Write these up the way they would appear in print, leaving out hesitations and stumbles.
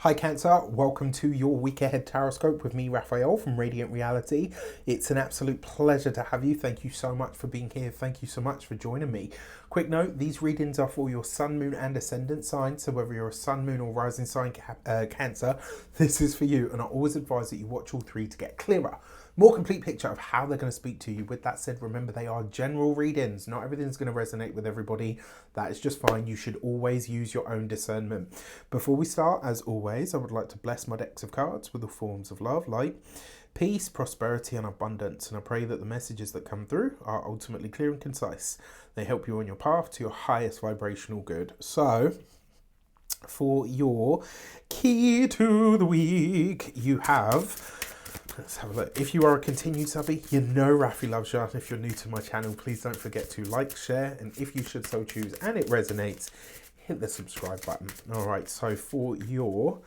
Hi Cancer, welcome to your week ahead Taroscope with me, Raphael from Radiant Reality. It's an absolute pleasure to have you. Thank you so much for being here. Thank you so much for joining me. Quick note, these readings are for your sun, moon and ascendant sign. So whether you're a sun, moon or rising sign Cancer, this is for you. And I always advise that you watch all three to get clearer, more complete picture of how they're going to speak to you. With that said, remember they are general readings. Not everything's going to resonate with everybody. That is just fine. You should always use your own discernment. Before we start, as always, I would like to bless my decks of cards with the forms of love, light, peace, prosperity and abundance. And I pray that the messages that come through are ultimately clear and concise. They help you on your path to your highest vibrational good. So, for your key to the week, you have... Let's have a look. If you are a continued subby, you know Rafi loves you. If you're new to my channel, please don't forget to like, share, and if you should so choose and it resonates, hit the subscribe button. All right, so for your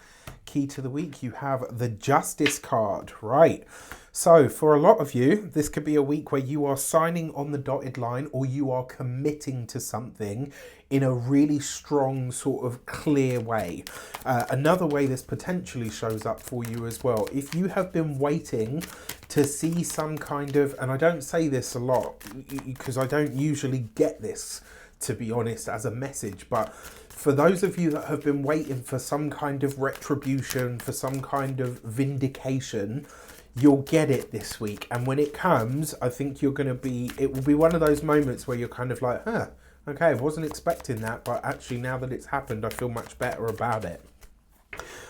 key to the week, you have the Justice card, right? So for a lot of you, this could be a week where you are signing on the dotted line or you are committing to something in a really strong sort of clear way. Another way this potentially shows up for you as well, if you have been waiting to see some kind of, and I don't say this a lot because I don't usually get this, to be honest, as a message, but for those of you that have been waiting for some kind of retribution, for some kind of vindication, you'll get it this week. And when it comes, I think you're going to be, it will be one of those moments where you're kind of like, huh, okay, I wasn't expecting that, but actually now that it's happened, I feel much better about it.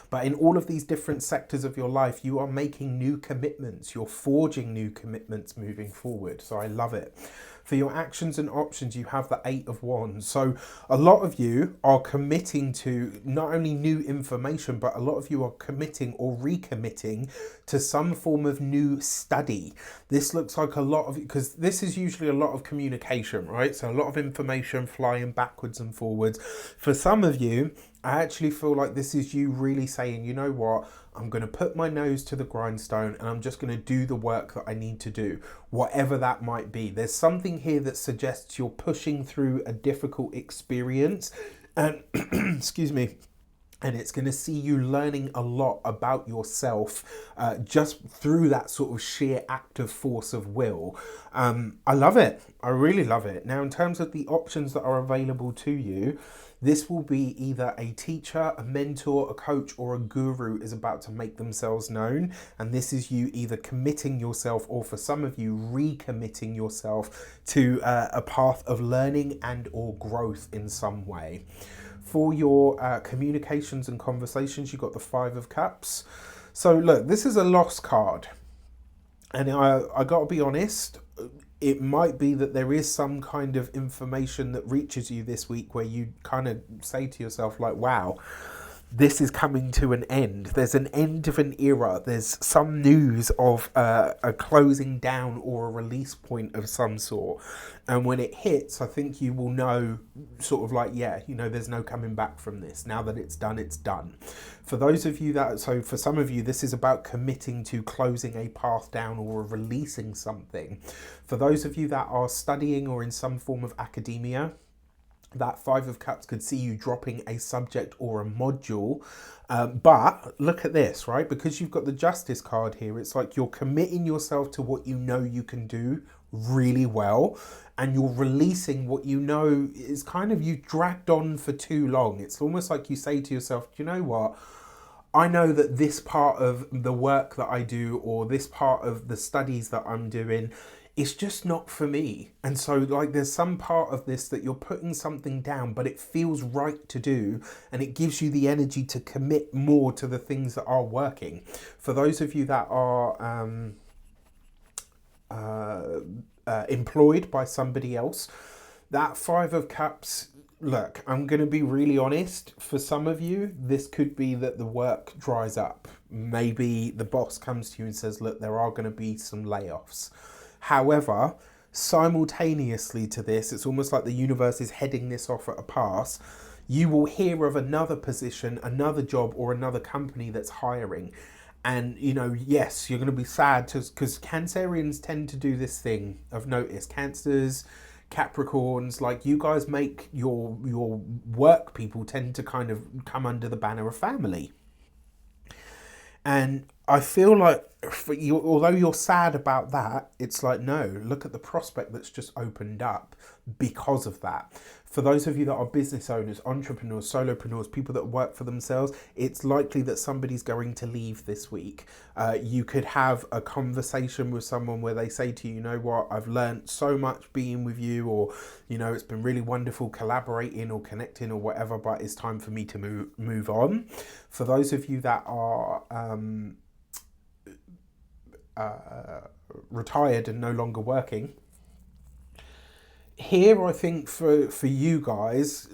But in all of these different sectors of your life, you are making new commitments. You're forging new commitments moving forward. So I love it. For your actions and options, you have the 8 of Wands. So a lot of you are committing to not only new information, but a lot of you are committing or recommitting to some form of new study. This looks like a lot of, because this is usually a lot of communication, right? So a lot of information flying backwards and forwards. For some of you, I actually feel like this is you really saying, you know what, I'm going to put my nose to the grindstone and I'm just going to do the work that I need to do, whatever that might be. There's something here that suggests you're pushing through a difficult experience and, excuse me, and it's going to see you learning a lot about yourself just through that sort of sheer active force of will. I love it. I really love it. Now, in terms of the options that are available to you, this will be either a teacher, a mentor, a coach, or a guru is about to make themselves known. And this is you either committing yourself or for some of you recommitting yourself to a path of learning and or growth in some way. For your communications and conversations, you've got the 5 of Cups. So look, this is a lost card. And I got to be honest, it might be that there is some kind of information that reaches you this week where you kind of say to yourself like, wow, this is coming to an end. There's an end of an era. There's some news of a closing down or a release point of some sort. And when it hits, I think you will know sort of like, yeah, you know, there's no coming back from this. Now that it's done, it's done. For those of you that, so for some of you, this is about committing to closing a path down or releasing something. For those of you that are studying or in some form of academia, that 5 of Cups could see you dropping a subject or a module. But look at this, right? Because you've got the Justice card here, it's like you're committing yourself to what you know you can do really well. And you're releasing what you know is kind of you dragged on for too long. It's almost like you say to yourself, you know what? I know that this part of the work that I do or this part of the studies that I'm doing, it's just not for me. And so like there's some part of this that you're putting something down, but it feels right to do. And it gives you the energy to commit more to the things that are working. For those of you that are employed by somebody else, that 5 of Cups, look, I'm going to be really honest. For some of you, this could be that the work dries up. Maybe the boss comes to you and says, look, there are going to be some layoffs. However, simultaneously to this, it's almost like the universe is heading this off at a pass. You will hear of another position, another job, or another company that's hiring. And, you know, yes, you're going to be sad because Cancerians tend to do this thing. I've noticed Cancers, Capricorns, like you guys make your work people tend to kind of come under the banner of family. And I feel like for you, although you're sad about that, it's like, no, look at the prospect that's just opened up because of that. For those of you that are business owners, entrepreneurs, solopreneurs, people that work for themselves, it's likely that somebody's going to leave this week. You could have a conversation with someone where they say to you, you know what, I've learned so much being with you, or, you know, it's been really wonderful collaborating or connecting or whatever, but it's time for me to move on. For those of you that are retired and no longer working, here I think for you guys,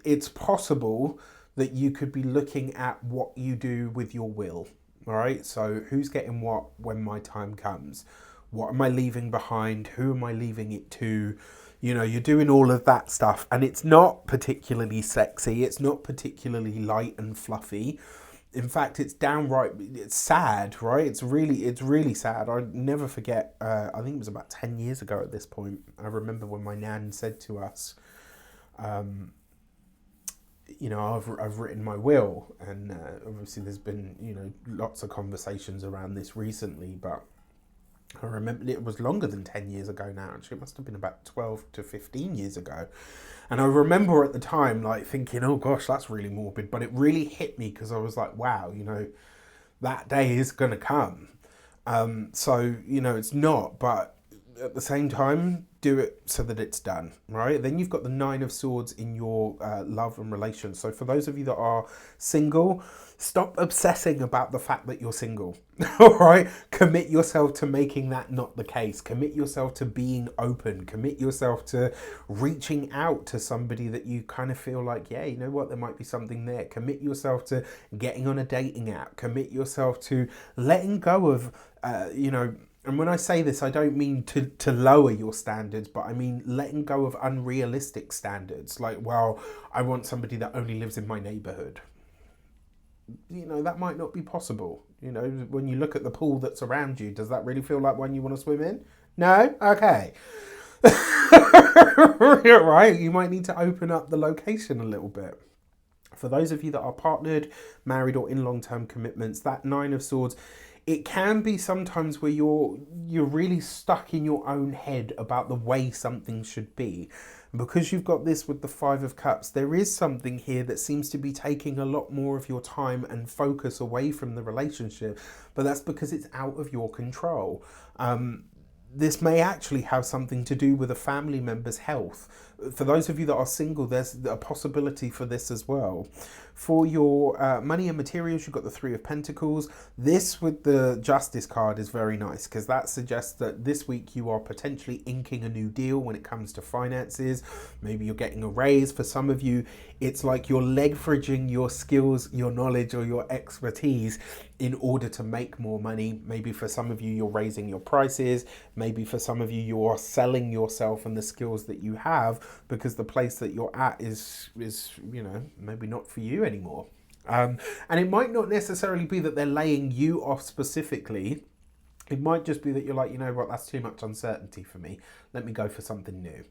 it's possible that you could be looking at what you do with your will. All right, so who's getting what when my time comes? What am I leaving behind? Who am I leaving it to? You know, you're doing all of that stuff, and it's not particularly sexy. It's not particularly light and fluffy. In fact, it's downright, it's sad, right? It's really sad. I never forget, I think it was about 10 years ago at this point. I remember when my nan said to us, you know, I've written my will, and obviously there's been, you know, lots of conversations around this recently, but I remember it was longer than 10 years ago now. Actually, it must have been about 12 to 15 years ago. And I remember at the time, like, thinking, oh gosh, that's really morbid. But it really hit me because I was like, wow, you know, that day is going to come. So, you know, it's not, but at the same time, do it so that it's done, right? Then you've got the Nine of Swords in your love and relations. So for those of you that are single, stop obsessing about the fact that you're single, all right? Commit yourself to making that not the case. Commit yourself to being open. Commit yourself to reaching out to somebody that you kind of feel like, yeah, you know what, there might be something there. Commit yourself to getting on a dating app. Commit yourself to letting go of, you know, and when I say this, I don't mean to lower your standards, but I mean letting go of unrealistic standards. Like, well, I want somebody that only lives in my neighborhood. You know, that might not be possible. You know, when you look at the pool that's around you, does that really feel like one you want to swim in? No? Okay. Right? You might need to open up the location a little bit. For those of you that are partnered, married, or in long-term commitments, that Nine of Swords, it can be sometimes where you're really stuck in your own head about the way something should be. And because you've got this with the Five of Cups, there is something here that seems to be taking a lot more of your time and focus away from the relationship, but that's because it's out of your control. This may actually have something to do with a family member's health. For those of you that are single, there's a possibility for this as well. For your money and materials, you've got the Three of Pentacles. This with the Justice card is very nice because that suggests that this week you are potentially inking a new deal when it comes to finances. Maybe you're getting a raise. For some of you, it's like you're leveraging your skills, your knowledge, or your expertise in order to make more money. Maybe for some of you, you're raising your prices. Maybe for some of you, you are selling yourself and the skills that you have because the place that you're at is you know, maybe not for you anymore. And it might not necessarily be that they're laying you off specifically. It might just be that you're like, you know what, that's too much uncertainty for me. Let me go for something new.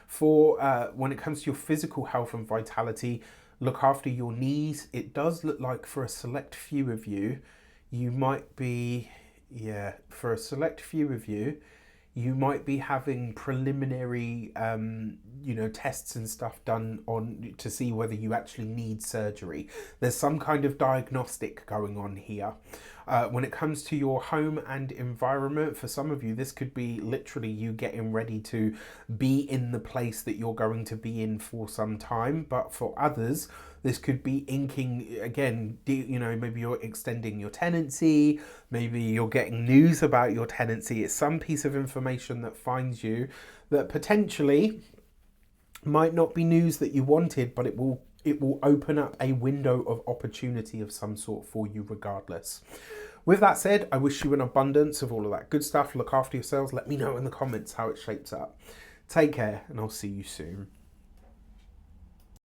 For when it comes to your physical health and vitality, look after your knees. It does look like for a select few of you, you might be, for a select few of you, you might be having preliminary, you know, tests and stuff done on to see whether you actually need surgery. There's some kind of diagnostic going on here. When it comes to your home and environment, for some of you, this could be literally you getting ready to be in the place that you're going to be in for some time. But for others, this could be inking, again, you know, maybe you're extending your tenancy, maybe you're getting news about your tenancy. It's some piece of information that finds you that potentially might not be news that you wanted, but it will open up a window of opportunity of some sort for you regardless. With that said, I wish you an abundance of all of that good stuff. Look after yourselves. Let me know in the comments how it shapes up. Take care, and I'll see you soon.